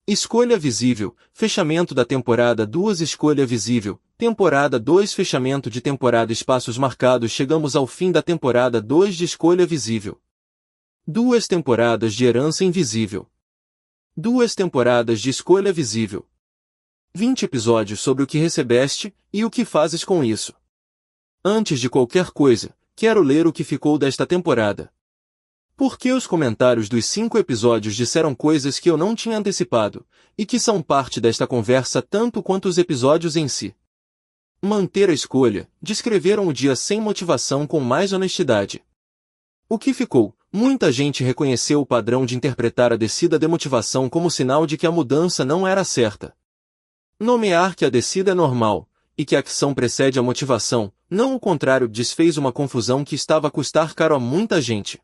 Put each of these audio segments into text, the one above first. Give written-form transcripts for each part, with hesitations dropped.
Escolha visível, fechamento da temporada 2. Escolha visível, temporada 2. Fechamento de temporada. Espaços marcados. Chegamos ao fim da temporada 2 de Escolha Visível. 2 temporadas de Herança Invisível. 2 temporadas de Escolha Visível. 20 episódios sobre o que recebeste e o que fazes com isso. Antes de qualquer coisa, quero ler o que ficou desta temporada. Porque os comentários dos 5 episódios disseram coisas que eu não tinha antecipado, e que são parte desta conversa tanto quanto os episódios em si. Manter a escolha, descreveram o dia sem motivação com mais honestidade. O que ficou? Muita gente reconheceu o padrão de interpretar a descida de motivação como sinal de que a mudança não era certa. Nomear que a descida é normal, e que a ação precede a motivação, não o contrário, desfez uma confusão que estava a custar caro a muita gente.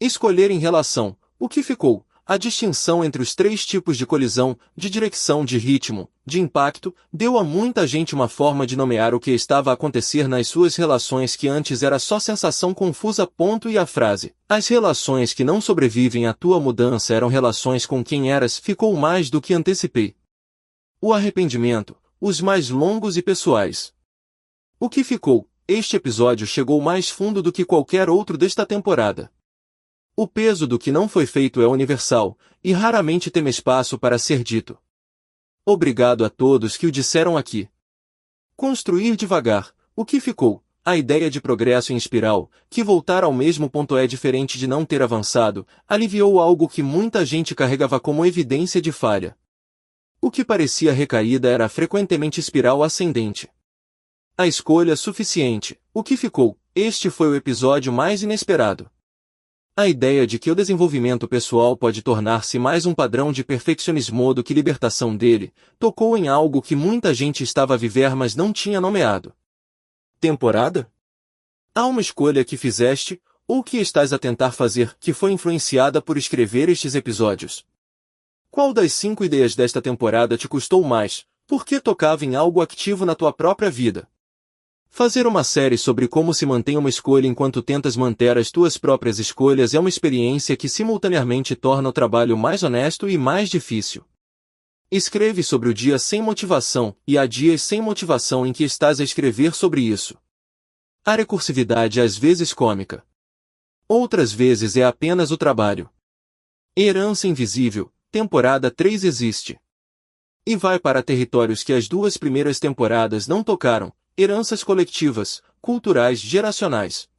Escolher em relação, o que ficou, a distinção entre os 3 tipos de colisão, de direção, de ritmo, de impacto, deu a muita gente uma forma de nomear o que estava a acontecer nas suas relações que antes era só sensação confusa. E a frase, as relações que não sobrevivem à tua mudança eram relações com quem eras, ficou mais do que antecipei. O arrependimento, os mais longos e pessoais. O que ficou, este episódio chegou mais fundo do que qualquer outro desta temporada. O peso do que não foi feito é universal, e raramente tem espaço para ser dito. Obrigado a todos que o disseram aqui. Construir devagar, o que ficou, a ideia de progresso em espiral, que voltar ao mesmo ponto é diferente de não ter avançado, aliviou algo que muita gente carregava como evidência de falha. O que parecia recaída era frequentemente espiral ascendente. A escolha suficiente, o que ficou, este foi o episódio mais inesperado. A ideia de que o desenvolvimento pessoal pode tornar-se mais um padrão de perfeccionismo do que libertação dele, tocou em algo que muita gente estava a viver mas não tinha nomeado. Temporada? Há uma escolha que fizeste, ou que estás a tentar fazer, que foi influenciada por escrever estes episódios. Qual das 5 ideias desta temporada te custou mais, porque tocava em algo ativo na tua própria vida? Fazer uma série sobre como se mantém uma escolha enquanto tentas manter as tuas próprias escolhas é uma experiência que simultaneamente torna o trabalho mais honesto e mais difícil. Escreve sobre o dia sem motivação, e há dias sem motivação em que estás a escrever sobre isso. A recursividade é às vezes cômica. Outras vezes é apenas o trabalho. Herança Invisível, temporada 3 existe. E vai para territórios que as 2 primeiras temporadas não tocaram. Heranças coletivas, culturais, geracionais.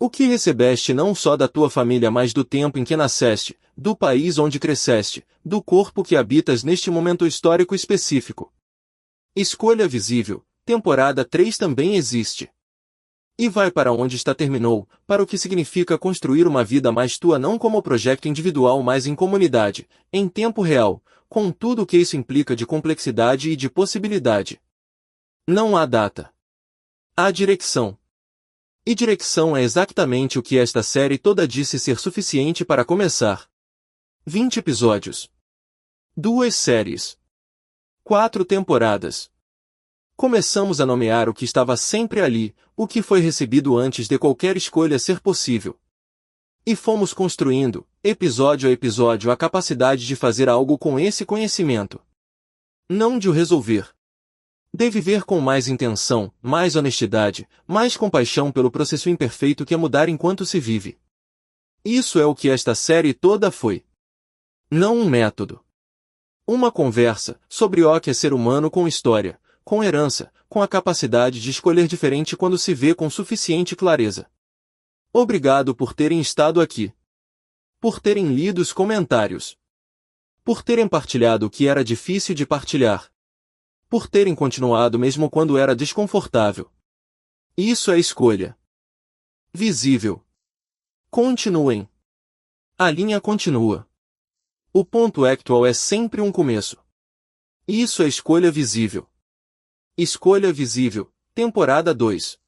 O que recebeste não só da tua família mas do tempo em que nasceste, do país onde cresceste, do corpo que habitas neste momento histórico específico. Escolha Visível, temporada 3 também existe. E vai para onde está terminou, para o que significa construir uma vida mais tua não como projeto individual mas em comunidade, em tempo real, com tudo o que isso implica de complexidade e de possibilidade. Não há data. Há direção. E direção é exatamente o que esta série toda disse ser suficiente para começar. 20 episódios. 2 séries. 4 temporadas. Começamos a nomear o que estava sempre ali, o que foi recebido antes de qualquer escolha ser possível. E fomos construindo, episódio a episódio, a capacidade de fazer algo com esse conhecimento. Não de o resolver. De viver com mais intenção, mais honestidade, mais compaixão pelo processo imperfeito que é mudar enquanto se vive. Isso é o que esta série toda foi. Não um método. Uma conversa sobre o que é ser humano com história, com herança, com a capacidade de escolher diferente quando se vê com suficiente clareza. Obrigado por terem estado aqui. Por terem lido os comentários. Por terem partilhado o que era difícil de partilhar. Por terem continuado mesmo quando era desconfortável. Isso é escolha. Visível. Continuem. A linha continua. O ponto actual é sempre um começo. Isso é escolha visível. Escolha Visível, temporada 2.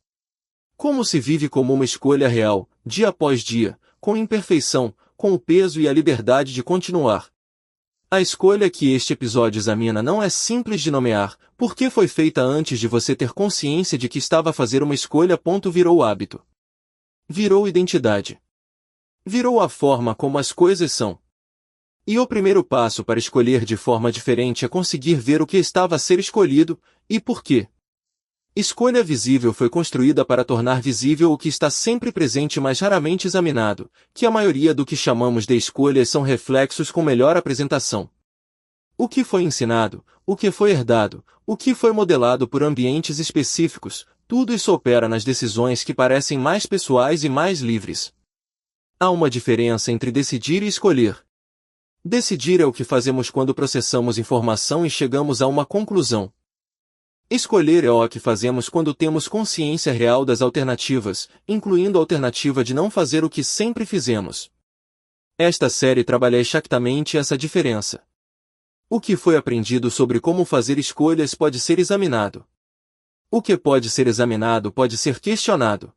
Como se vive como uma escolha real, dia após dia, com imperfeição, com o peso e a liberdade de continuar. A escolha que este episódio examina não é simples de nomear, porque foi feita antes de você ter consciência de que estava a fazer uma escolha. Virou hábito. Virou identidade. Virou a forma como as coisas são. E o primeiro passo para escolher de forma diferente é conseguir ver o que estava a ser escolhido, e por quê. Escolha visível foi construída para tornar visível o que está sempre presente mas raramente examinado, que a maioria do que chamamos de escolhas são reflexos com melhor apresentação. O que foi ensinado, o que foi herdado, o que foi modelado por ambientes específicos, tudo isso opera nas decisões que parecem mais pessoais e mais livres. Há uma diferença entre decidir e escolher. Decidir é o que fazemos quando processamos informação e chegamos a uma conclusão. Escolher é o que fazemos quando temos consciência real das alternativas, incluindo a alternativa de não fazer o que sempre fizemos. Esta série trabalha exatamente essa diferença. O que foi aprendido sobre como fazer escolhas pode ser examinado. O que pode ser examinado pode ser questionado.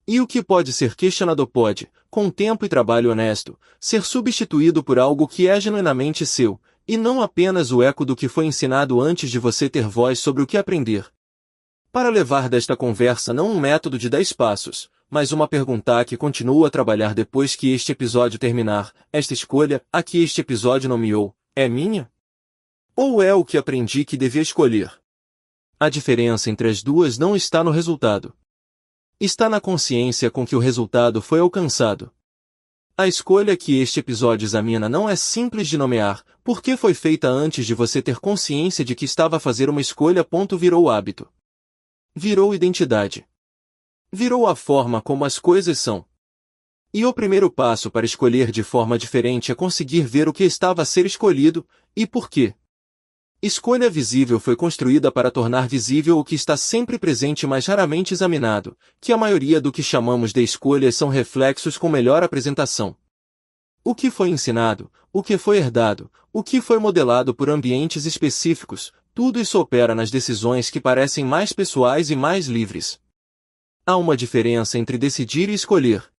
E o que pode ser questionado pode, com tempo e trabalho honesto, ser substituído por algo que é genuinamente seu, e não apenas o eco do que foi ensinado antes de você ter voz sobre o que aprender. Para levar desta conversa não um método de 10 passos, mas uma pergunta que continua a trabalhar depois que este episódio terminar, esta escolha, a que este episódio nomeou, é minha? Ou é o que aprendi que devia escolher? A diferença entre as duas não está no resultado. Está na consciência com que o resultado foi alcançado. A escolha que este episódio examina não é simples de nomear, porque foi feita antes de você ter consciência de que estava a fazer uma escolha. Virou hábito. Virou identidade. Virou a forma como as coisas são. E o primeiro passo para escolher de forma diferente é conseguir ver o que estava a ser escolhido, e por quê. Escolha visível foi construída para tornar visível o que está sempre presente mas raramente examinado, que a maioria do que chamamos de escolhas são reflexos com melhor apresentação. O que foi ensinado, o que foi herdado, o que foi modelado por ambientes específicos, tudo isso opera nas decisões que parecem mais pessoais e mais livres. Há uma diferença entre decidir e escolher.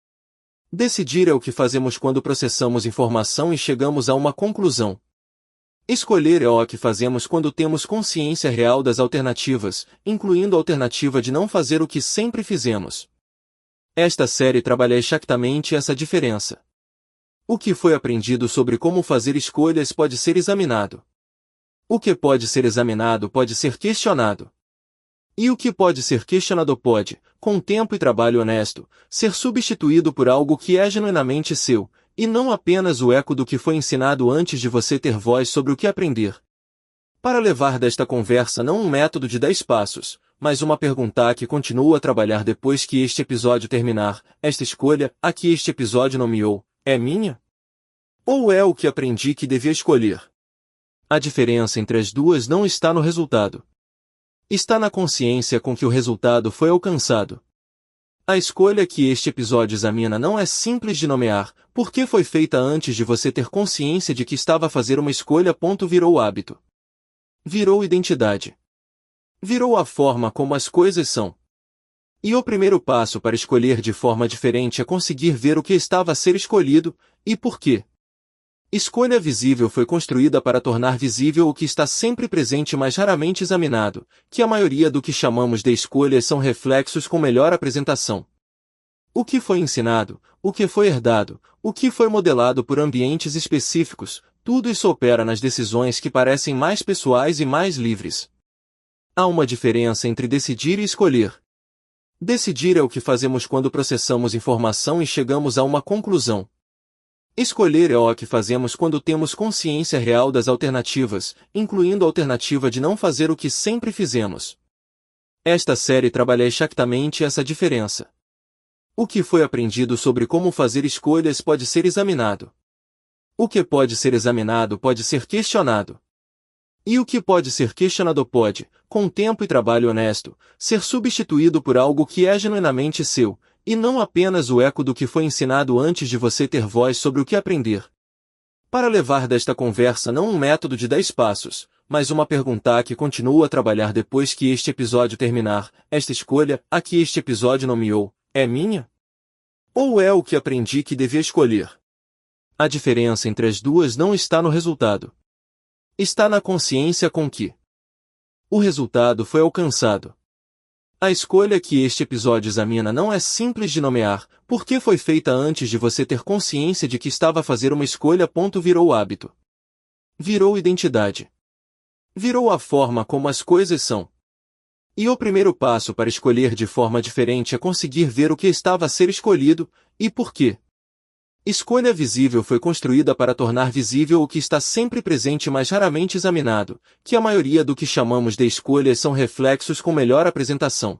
Decidir é o que fazemos quando processamos informação e chegamos a uma conclusão. Escolher é o que fazemos quando temos consciência real das alternativas, incluindo a alternativa de não fazer o que sempre fizemos. Esta série trabalha exatamente essa diferença. O que foi aprendido sobre como fazer escolhas pode ser examinado. O que pode ser examinado pode ser questionado. E o que pode ser questionado pode, com tempo e trabalho honesto, ser substituído por algo que é genuinamente seu, e não apenas o eco do que foi ensinado antes de você ter voz sobre o que aprender. Para levar desta conversa não um método de 10 passos, mas uma pergunta que continua a trabalhar depois que este episódio terminar, esta escolha, a que este episódio nomeou, é minha? Ou é o que aprendi que devia escolher? A diferença entre as duas não está no resultado. Está na consciência com que o resultado foi alcançado. A escolha que este episódio examina não é simples de nomear, porque foi feita antes de você ter consciência de que estava a fazer uma escolha. Virou hábito. Virou identidade. Virou a forma como as coisas são. E o primeiro passo para escolher de forma diferente é conseguir ver o que estava a ser escolhido, e por quê. Escolha visível foi construída para tornar visível o que está sempre presente mas raramente examinado, que a maioria do que chamamos de escolhas são reflexos com melhor apresentação. O que foi ensinado, o que foi herdado, o que foi modelado por ambientes específicos, tudo isso opera nas decisões que parecem mais pessoais e mais livres. Há uma diferença entre decidir e escolher. Decidir é o que fazemos quando processamos informação e chegamos a uma conclusão. Escolher é o que fazemos quando temos consciência real das alternativas, incluindo a alternativa de não fazer o que sempre fizemos. Esta série trabalha exatamente essa diferença. O que foi aprendido sobre como fazer escolhas pode ser examinado. O que pode ser examinado pode ser questionado. E o que pode ser questionado pode, com tempo e trabalho honesto, ser substituído por algo que é genuinamente seu, e não apenas o eco do que foi ensinado antes de você ter voz sobre o que aprender. Para levar desta conversa não um método de 10 passos, mas uma pergunta que continua a trabalhar depois que este episódio terminar, esta escolha, a que este episódio nomeou, é minha? Ou é o que aprendi que devia escolher? A diferença entre as duas não está no resultado. Está na consciência com que o resultado foi alcançado. A escolha que este episódio examina não é simples de nomear, porque foi feita antes de você ter consciência de que estava a fazer uma escolha. Virou hábito. Virou identidade. Virou a forma como as coisas são. E o primeiro passo para escolher de forma diferente é conseguir ver o que estava a ser escolhido, e por quê. Escolha visível foi construída para tornar visível o que está sempre presente mas raramente examinado, que a maioria do que chamamos de escolhas são reflexos com melhor apresentação.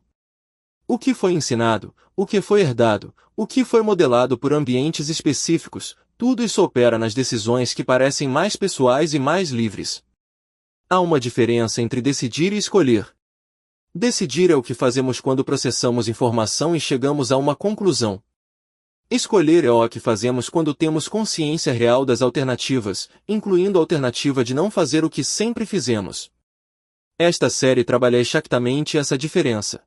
O que foi ensinado, o que foi herdado, o que foi modelado por ambientes específicos, tudo isso opera nas decisões que parecem mais pessoais e mais livres. Há uma diferença entre decidir e escolher. Decidir é o que fazemos quando processamos informação e chegamos a uma conclusão. Escolher é o que fazemos quando temos consciência real das alternativas, incluindo a alternativa de não fazer o que sempre fizemos. Esta série trabalha exatamente essa diferença.